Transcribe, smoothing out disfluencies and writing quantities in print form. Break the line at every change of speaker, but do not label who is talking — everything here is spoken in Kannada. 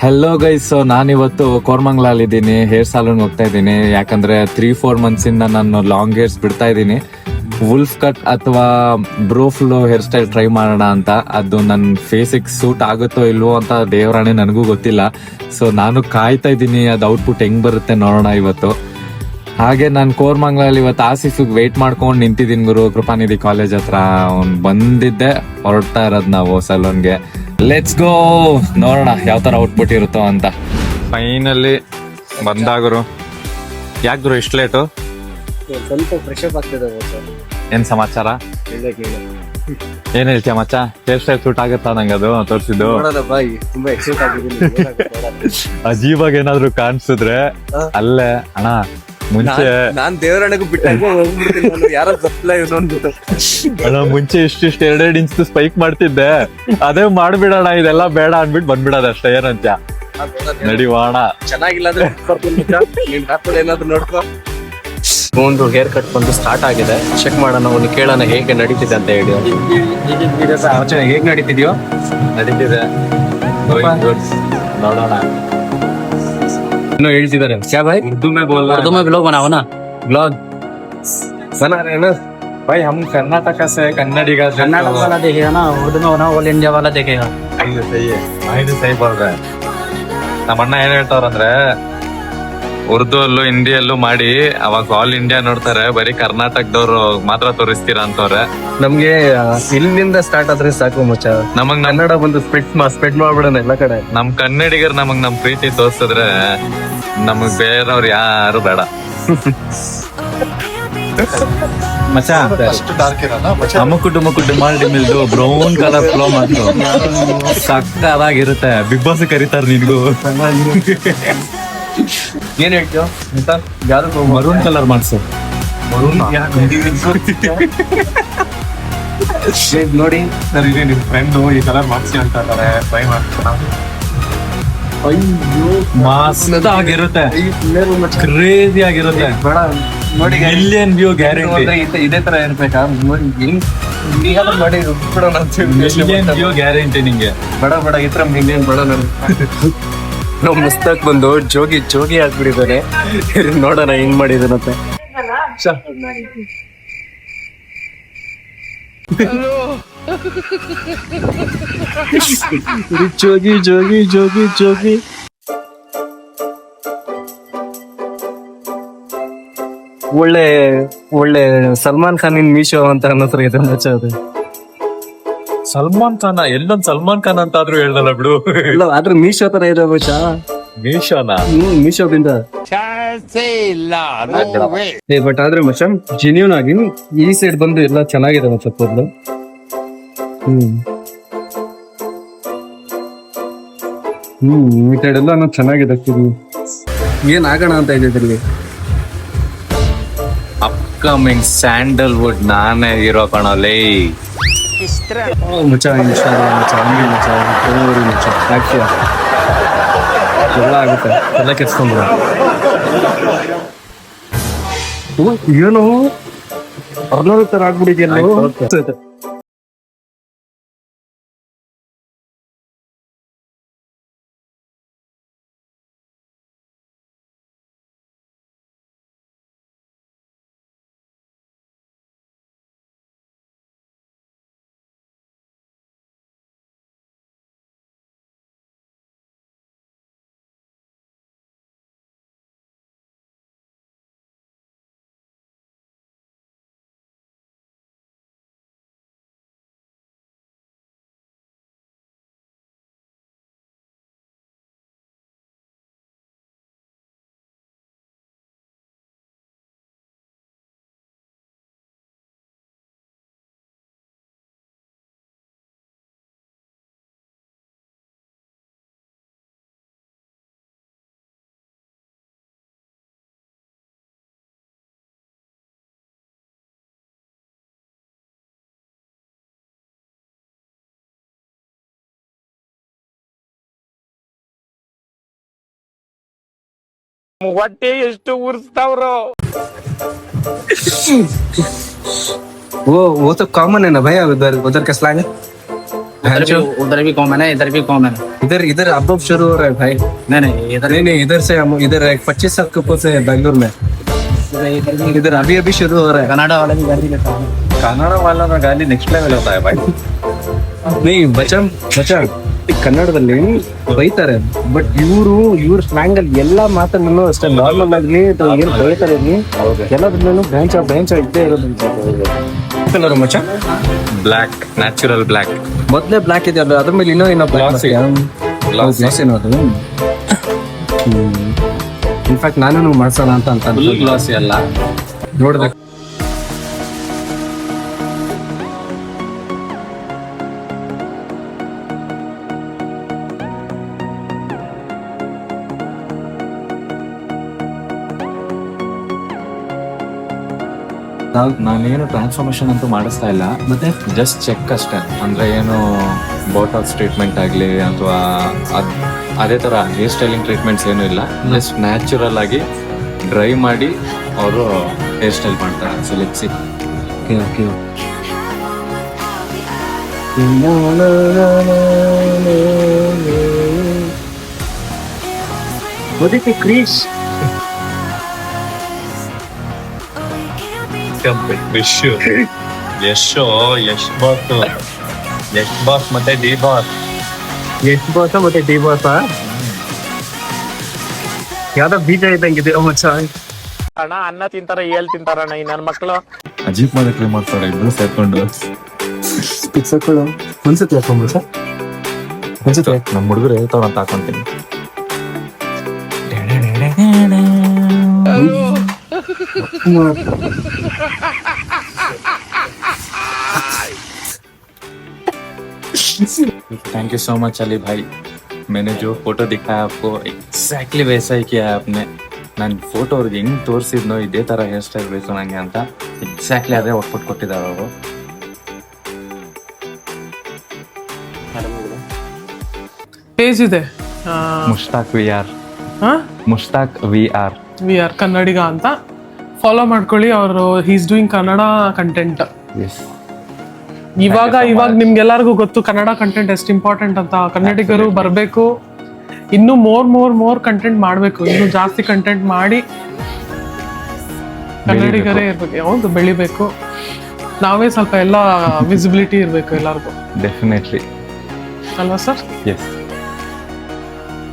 ಹೆಲೋ ಗೈಸ್, ನಾನಿವತ್ತು ಕೋರ್ಮಂಗ್ಲಲ್ಲಿ ಇದ್ದೀನಿ. ಹೇರ್ ಸಾಲೂನ್ ಹೋಗ್ತಾ ಇದ್ದೀನಿ. ಯಾಕಂದ್ರೆ 3-4 months ಇಂದ ನಾನು ಲಾಂಗ್ ಹೇರ್ಸ್ ಬಿಡ್ತಾ ಇದ್ದೀನಿ. ವುಲ್ಫ್ ಕಟ್ ಅಥವಾ ಬ್ರೋಫ್ಲೋ ಹೇರ್ ಸ್ಟೈಲ್ ಟ್ರೈ ಮಾಡೋಣ ಅಂತ. ಅದು ನನ್ನ ಫೇಸಿಗೆ ಸೂಟ್ ಆಗುತ್ತೋ ಇಲ್ವೋ ಅಂತ ದೇವರಾಣೆ ನನಗೂ ಗೊತ್ತಿಲ್ಲ. ಸೊ ನಾನು ಕಾಯ್ತಾ ಇದ್ದೀನಿ, ಅದು ಔಟ್ಪುಟ್ ಹೆಂಗ್ ಬರುತ್ತೆ ನೋಡೋಣ ಇವತ್ತು. ಹಾಗೆ ನಾನು ಕೋರ್ಮಂಗ್ಲಲ್ಲಿ ಇವತ್ತು ಆಸಿಫಿಗೆ ವೆಯ್ಟ್ ಮಾಡ್ಕೊಂಡು ನಿಂತಿದ್ದೀನಿ ಗುರು. ಕೃಪಾನಿಧಿ ಕಾಲೇಜ್ ಹತ್ರ ಅವ್ನು ಬಂದಿದ್ದೆ, ಹೊರಡ್ತಾ ಇರೋದು ನಾವು ಸಲೂನ್ಗೆ. ಲೆಟ್ಸ್ ಗೋ, ನೋಡೋಣ ಯಾವ ತರ ಔಟ್ಪುಟ್ ಇರುತ್ತೋ ಅಂತ. ಫೈನಲಿ ಬಂದಾಗರು. ಯಾಕೆ ಗುರು ಇಷ್ಟು ಲೇಟು?
ಸ್ವಲ್ಪ ಫ್ರೆಶ್ ಅಪ್ ಆಗ್ತಿದೆ.
ಏನ್ ಸಮಾಚಾರ? ಏನ್ ಹೇಳ್ತೀಯ ಮಚ್ಚ? ಹೇರ್ ಸ್ಟೈಲ್ ಸೂಟ್ ಆಗುತ್ತಾ ನಂಗೆ ಅದು ತೋರಿಸಿದ್ದು?
ಬಾಯ್ ತುಂಬಾ ಎಕ್ಸೈಟ್ ಆಗಿದ್ದೀನಿ.
ಅಜೀಬಾಗಿ ಏನಾದ್ರು ಕಾಣಿಸಿದ್ರೆ ಅಲ್ಲೇ ಅಣ್ಣ ಮುಂಚೆ
ನಾನ್ ದೇವರಣೆಗೂ ಬಿಟ್ಟಾಗ ಯಾರೋ ಸಪ್ಲೈ
ಅಣ್ಣ ಮುಂಚೆ ಇಷ್ಟಿಷ್ಟು 2 ಇಂಚ್ ಸ್ಪೈಕ್ ಮಾಡ್ತಿದ್ದೆ. ಅದೇ ಮಾಡ್ಬಿಡೋಣ, ಇದೆಲ್ಲ ಬೇಡ ಅನ್ಬಿಟ್ಟು ಬಂದ್ಬಿಡೋದ ಅಷ್ಟೇ. ಏನಂತ ನಡಿವಾಣ.
ಚೆನ್ನಾಗಿಲ್ಲ ಅಂದ್ರೆ ನೀನ್ ಹಾಕೊಂಡು ಏನಾದ್ರು ನೋಡ್ಕೊ. ಒಂದು ಹೇರ್ ಕಟ್ ಬಂದು ಸ್ಟಾರ್ಟ್ ಆಗಿದೆ. ಚೆಕ್ ಮಾಡೋಣ, ಒಂದು ಕೇಳೋಣ ಹೇಗೆ ನಡೀತಿದೆ ಅಂತ ಹೇಳಿ. ಹೇಗ್ ನಡೀತಿದ್ಯೋ?
ನಡೀತಿದೆ, ನೋಡೋಣ.
ಇನ್ನು ಹೇಳ್ತಿದ್ದಾರೆ ಕ್ಯಾ ಭಾಯ್?
उर्दू में बोलना है।
उर्दू में ब्लॉग बनाओ ना। ब्लॉग
बना रहे हैं ना भाई, हम कर्नाटक से कन्नडिगा से।
कर्नाटक वाला देखेगा ना, उर्दू में बनाओ, ऑल इंडिया वाला देखेगा।
सही है, ಇದು ಸही बोल रहे हैं. ನಮ್ಮ ಅಣ್ಣ ಏನ್ ಹೇಳ್ತಾರಂದ್ರೆ, ಉರ್ದು ಅಲ್ಲೂ ಹಿಂದಿಯಲ್ಲೂ ಮಾಡಿ ಅವಾಗ ಆಲ್ ಇಂಡಿಯಾ ನೋಡ್ತಾರೆ, ಬರೀ ಕರ್ನಾಟಕದವ್ರು ಮಾತ್ರ ತೋರಿಸ್ತೀರಾ ಅಂತವ್ರೆ.
ನಮ್ಗೆ ಇಲ್ಲಿಂದ ಸ್ಟಾರ್ಟ್ ಆದ್ರೆ ಸಾಕು ಮಚ್ಚ.
ನಮಗ್
ಕನ್ನಡ ಬಂದು ಸ್ಪ್ರೆಡ್ ಮಾಡ್ಬಿಡೋಣ ಎಲ್ಲ ಕಡೆ.
ನಮ್ ಕನ್ನಡಿಗರ್ ನಮಗ್ ನಮ್ ಪ್ರೀತಿ ತೋರ್ಸಿದ್ರೆ ನಮಗ್ ಬೇರೆಯವ್ರು ಯಾರು ಬೇಡ. ಮಚ್ಚ ಅಮ್ಮುಕುಟ್ಟು ಮಾಡಿ ಮಿಲ್ದು ಬ್ರೌನ್ ಕಲರ್ ಫ್ಲೋ ಮಾತ್ರ ಸಕ್ಕದಾಗಿರುತ್ತೆ. ಬಿಗ್ ಬಾಸ್ ಕರೀತಾರ ನಿನ್ಗೂ.
ಏನ್ ಹೇಳ್ತೀಯೋ ಅಂತ?
ಯಾರು ಮರೂನ್ ಕಲರ್ ಮಾಡ್ಸು.
ನೋಡಿ
ಸರ್, ಇದೆ ನಿಮ್ ಫ್ರೆಂಡ್ ಈ ಕಲರ್ ಮಾಡ್ಸಿ ಅಂತ ಇದಾರೆ, ಟ್ರೈ ಮಾಡ್ತಾರೆ. ಮಸ್ತ್ ಆಗಿರುತ್ತೆ, ಕ್ರೇಜಿ ಆಗಿರುತ್ತೆ.
ನೋಡಿ
ಮಿಲಿಯನ್ ವ್ಯೂ ಗ್ಯಾರಂಟಿ.
ಇದೇ ತರ ಇರ್ಬೇಕಾ? ನೋಡಿ ಮಾಡಿ ಬಿಡೋಣ ಅಂತ
ಮಿಲಿಯನ್ ವ್ಯೂ ಗ್ಯಾರಂಟಿ ನಿಂಗೆ.
ಬಡ ಈ ತರ ಮಿಲಿಯನ್ ಬಡ. ನಾವು ಮಸ್ತಾಗ್ ಬಂದು ಜೋಗಿ ಆಗ್ಬಿಟ್ಟಿದ್ದಾನೆ. ನೋಡೋಣ ಹೆಂಗ್ ಮಾಡಿದಾನಂತೆ. ಜೋಗಿ ಒಳ್ಳೆ ಸಲ್ಮಾನ್ ಖಾನ್ ಇನ್ ಮೀಶೋ ಅಂತ ಅನ್ನೋತ್ರ ಇದೆ.
ಸಲ್ಮಾನ್ ಖಾನ್ ಎಲ್ಲೊಂದ್ ಸಲ್ಮಾನ್ ಖಾನ್ ಅಂತ ಆದ್ರೂ ಹೇಳ್ದಲ್ಲ ಬಿಡು.
ಇಲ್ಲ ಆದ್ರೆ ಮೀಶೋ ತರ ಇದೆ ಮಚ್ಚ.
ಮೀಶೋನಾ?
ಮೀಶೋದಿಂದ. ಬಟ್ ಆದ್ರೆ ಮಚ್ಚ ಜೆನ್ಯೂನ್ ಆಗಿ ಈ ಸೈಡ್ ಬಂದು ಎಲ್ಲ ಚೆನ್ನಾಗಿದೆ ಮಚ್ಚ. ಕೂದಲು ಈ ಸೈಡ್ ಎಲ್ಲ ಚೆನ್ನಾಗಿದೆ. ಏನ್ ಆಗೋಣ ಅಂತ ಇದೆ
ಅಪ್ಕಮಿಂಗ್ ಸ್ಯಾಂಡಲ್ವುಡ್ ನಾನೇ ಹೀರೋ ಕಣಲೇ.
ಮುಚ್ಚ ಎಲ್ಲ ಆಗುತ್ತೆ, ಎಲ್ಲ ಕೆಚ್ಕೊಂಡ್ರ. ಏನು ಅರ್ನೂರು ತರ ಆಗ್ಬಿಟ್ಟಿದೆಯಲ್ಲ.
ಹೊಟ್ಟೆ ಎಷ್ಟು ಉರ್ಸ್ತಾವ್ರೋ.
वो तो कॉमन है ना भैया, उधर उधर का स्लैंग है.
उधर भी कॉमन है, इधर भी कॉमन है।
इधर अब शुरू हो रहा है भाई।
नहीं इधर
नहीं इधर से हम इधर 25 अक्टूबर से बेंगलुरु में इधर अभी शुरू हो रहा है।
कनाडा वाला भी गाड़ी लेता है।
ಕನ್ನಡ ವಾಲನ ಗಾಲಿ ನೆಕ್ಸ್ಟ್ ಲೆವೆಲ್ ಹೋಗ್ತಾ है भाई। नहीं ಬಚ್ಚ ಕನ್ನಡದಲ್ಲಿ ಬೈತಾರೆ, ಬಟ್ ಇವ್ರ ಸ್ಲ್ಯಾಂಗ್ ಅಲ್ಲಿ ಎಲ್ಲಾ ಮಾತನ್ನು ಅಷ್ಟೇ ನಾರ್ಮಲ್ ಆಗಲಿ ಅಥವಾ ಏನ್ ಬೈತಾರೆ ಎಲ್ಲದ್ರಲ್ಲೂ ಬ್ರಾಂಚ್ ಇದ್ದೇ ಇರೋದು ಕಲರ್ ಮಚ್ಚ
ಬ್ಲ್ಯಾಕ್, ನ್ಯಾಚುರಲ್ ಬ್ಲ್ಯಾಕ್.
ಮೊದಲೇ ಬ್ಲ್ಯಾಕ್ ಇದೆ ಅಲ್ಲ, ಅದ್ರ ಮೇಲೆ ಇನ್ನೂ
Glossy.
ಗ್ಲಾಸ್ ಏನೋದು. ಇನ್ಫ್ಯಾಕ್ಟ್ ನಾನು ಮಾಡ್ಸೋಣ ಅಂತ
ಫುಲ್ ಗ್ಲಾಸಿ ಅಲ್ಲ.
ನೋಡಿದೆ.
ನಾನೇನು ಟ್ರಾನ್ಸ್ಫಾರ್ಮೇಶನ್ ಅಂತೂ ಮಾಡಿಸ್ತಾ ಇಲ್ಲ, ಮತ್ತೆ ಜಸ್ಟ್ ಚೆಕ್ ಅಷ್ಟೇ. ಅಂದ್ರೆ ಏನು ಬೋಟಾಕ್ಸ್ ಟ್ರೀಟ್ಮೆಂಟ್ ಆಗಲಿ ಅಥವಾ ಅದೇ ಥರ ಹೇರ್ ಸ್ಟೈಲಿಂಗ್ ಟ್ರೀಟ್ಮೆಂಟ್ಸ್ ಏನೂ ಇಲ್ಲ. ಜಸ್ಟ್ ನ್ಯಾಚುರಲ್ ಆಗಿ ಡ್ರೈ ಮಾಡಿ ಅವರು ಹೇರ್ ಸ್ಟೈಲ್ ಮಾಡ್ತಾರೆ. So let's see.
Okay okay crease
Yash boss ಮತ್ತೆ ಡಿ ಬಾಸ್.
ಎಷ್ಟು ಬಾಸ ಮತ್ತೆ ಡಿ ಬಾಸ ಯಾವ್ದೋ ಬೀಜ ಇದ್ದಂಗಿದೆ ಮಚ್ಚ.
ಅಣ್ಣ ಅನ್ನ ತಿಂತಾರ ಏಳ್ ತಿಂತಾರಣ್ಣ ಈ ನನ್ನ ಮಕ್ಕಳು.
ಅಜೀಬ್ ಮಾಡಕ್ಕೆ ಮಾಡ್ತಾರೆ ಇಬ್ರು ಸೇರ್ಕೊಂಡು.
ಪಿಕ್ಸಕ್ಕಳು ಅನ್ಸುತ್ತೆ ಯಾಕೊಂಬ ಸರ್ ಅನ್ಸುತ್ತೆ.
ನಮ್ಮ ಹುಡುಗರು ಹೇಳ್ತಾವ ಅಂತ ಹಾಕೊಂತೀನಿ. Thank you so much Ali भाई. मैंने जो फोटो दिखाया आपको एग्जैक्टली वैसा ही किया है आपने. ನಾನು ಫೋಟೋ ಅವ್ರಿಗೆ ಹೆಂಗೆ ತೋರಿಸಿದ್ನೋ ಇದೇ ಥರ ಹೇರ್ ಸ್ಟೈಲ್ ಬೇಕು ನನಗೆ ಅಂತ ಎಕ್ಸಾಕ್ಟ್ಲಿ ಅದೇ ಔಟ್ಪುಟ್ ಕೊಟ್ಟಿದ್ದಾರೆ ಅವರು.
ಪೇಜ್ ಇದೆ
Mushtaq V R
V R Kannadiga ಅಂತ ಫಾಲೋ ಮಾಡ್ಕೊಳ್ಳಿ. ಅವರು ಹೀಸ್ ಡೂಯಿಂಗ್ ಕನ್ನಡ ಕಂಟೆಂಟ್. ಇವಾಗ ನಿಮ್ಗೆಲ್ಲರಿಗೂ ಗೊತ್ತು ಕನ್ನಡ ಕಂಟೆಂಟ್ ಎಷ್ಟು ಇಂಪಾರ್ಟೆಂಟ್ ಅಂತ. ಕನ್ನಡಿಗರು ಬರಬೇಕು, ಇನ್ನು ಮೋರ್ ಕಂಟೆಂಟ್ ಮಾಡಬೇಕು, ಇನ್ನು ಜಾಸ್ತಿ ಕಂಟೆಂಟ್ ಮಾಡಿ ಕನ್ನಡಿಗರೇ ಇರ್ಬೇಕು. ಯಾವುದು ಬೆಳಿಬೇಕು, ನಾವೇ ಸ್ವಲ್ಪ ಎಲ್ಲ ವಿಸಿಬಿಲಿಟಿ ಇರಬೇಕು ಎಲ್ಲರಿಗೂ.
ಡೆಫಿನೆಟ್ಲಿ
ಅಲ್ವಾ ಸರ್?
ಎಸ್.